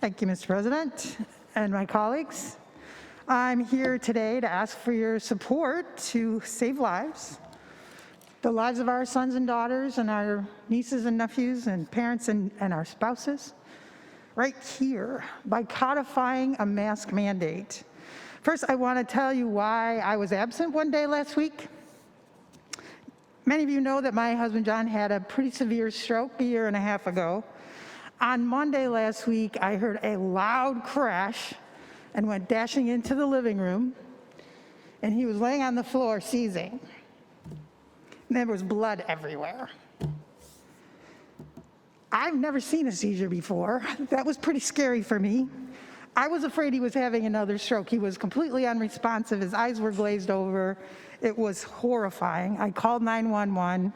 Thank you, Mr. President and my colleagues. I'm here today to ask for your support to save lives, the lives of our sons and daughters and our nieces and nephews and parents and our spouses, right here by codifying a mask mandate. First, I want to tell you why I was absent one day last week. Many of you know that my husband John had a pretty severe stroke a year and a half ago. On Monday last week, I heard a loud crash and went dashing into the living room, and he was laying on the floor seizing. And there was blood everywhere. I've never seen a seizure before. That was pretty scary for me. I was afraid he was having another stroke. He was completely unresponsive. His eyes were glazed over. It was horrifying. I called 911.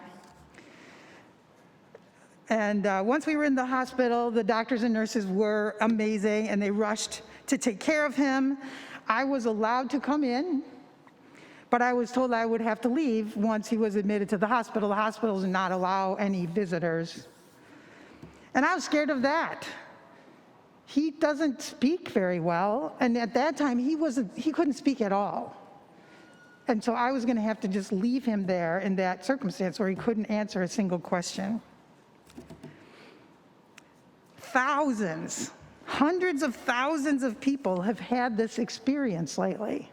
And once we were in the hospital, the doctors and nurses were amazing, and they rushed to take care of him. I was allowed to come in, but I was told I would have to leave once he was admitted to the hospital. The hospitals do not allow any visitors. And I was scared of that. He doesn't speak very well, and at that time, he couldn't speak at all. And so I was going to have to just leave him there in that circumstance where he couldn't answer a single question. Thousands, hundreds of thousands of people have had this experience lately.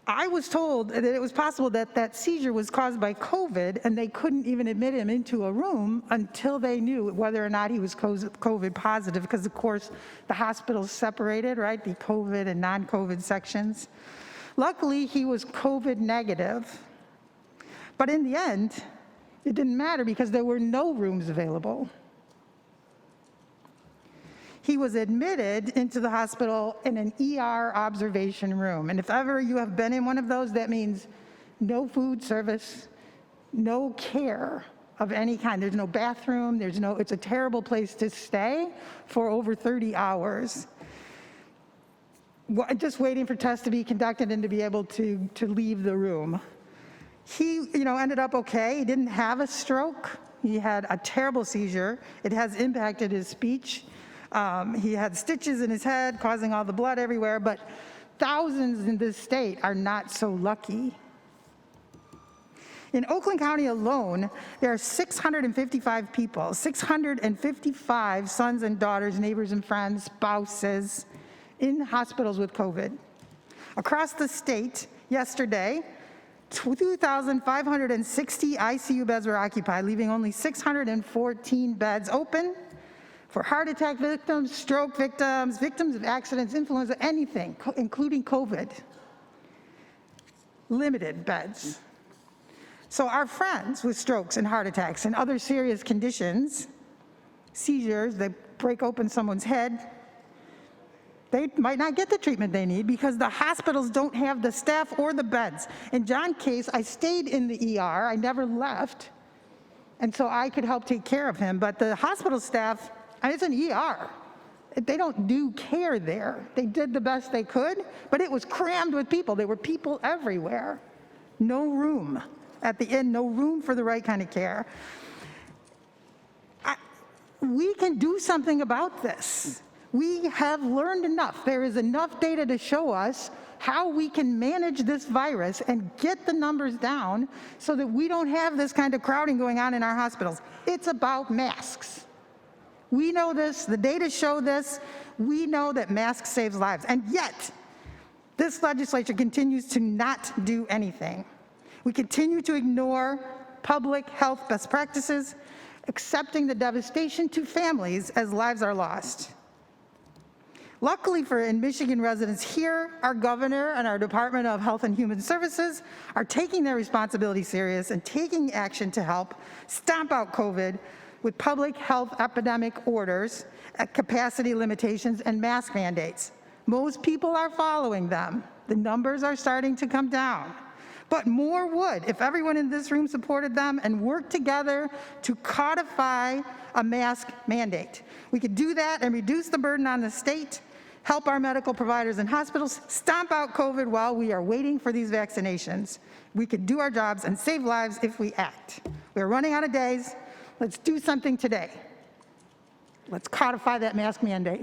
I was told that it was possible that that seizure was caused by COVID, and they couldn't even admit him into a room until they knew whether or not he was COVID positive, because of course the hospitals separated, right, the COVID and non-COVID sections. Luckily, he was COVID negative, but in the end, it didn't matter because there were no rooms available. He was admitted into the hospital in an ER observation room. And if ever you have been in one of those, that means no food service, no care of any kind. There's no bathroom, it's a terrible place to stay for over 30 hours. Just waiting for tests to be conducted and to be able to leave the room. He, ended up okay. He didn't have a stroke. He had a terrible seizure. It has impacted his speech. He had stitches in his head, causing all the blood everywhere, but thousands in this state are not so lucky. In Oakland County alone, there are 655 people, 655 sons and daughters, neighbors and friends, spouses, in hospitals with COVID. Across the state, yesterday, 2,560 ICU beds were occupied, leaving only 614 beds open for heart attack victims, stroke victims, victims of accidents, influenza, anything, including COVID. Limited beds. So our friends with strokes and heart attacks and other serious conditions, seizures that break open someone's head, they might not get the treatment they need because the hospitals don't have the staff or the beds. In John's case, I stayed in the ER, I never left, and so I could help take care of him, but the hospital staff, it's an ER. They don't do care there. They did the best they could, but it was crammed with people. There were people everywhere. No room. At the end, no room for the right kind of care. We can do something about this. We have learned enough. There is enough data to show us how we can manage this virus and get the numbers down so that we don't have this kind of crowding going on in our hospitals. It's about masks. We know this, the data show this, we know that masks save lives, and yet this legislature continues to not do anything. We continue to ignore public health best practices, accepting the devastation to families as lives are lost. Luckily for Michigan residents here, our governor and our Department of Health and Human Services are taking their responsibility serious and taking action to help stamp out COVID with public health epidemic orders, capacity limitations, and mask mandates. Most people are following them. The numbers are starting to come down. But more would if everyone in this room supported them and worked together to codify a mask mandate. We could do that and reduce the burden on the state, help our medical providers and hospitals, stomp out COVID while we are waiting for these vaccinations. We could do our jobs and save lives if we act. We're running out of days. Let's do something today. Let's codify that mask mandate.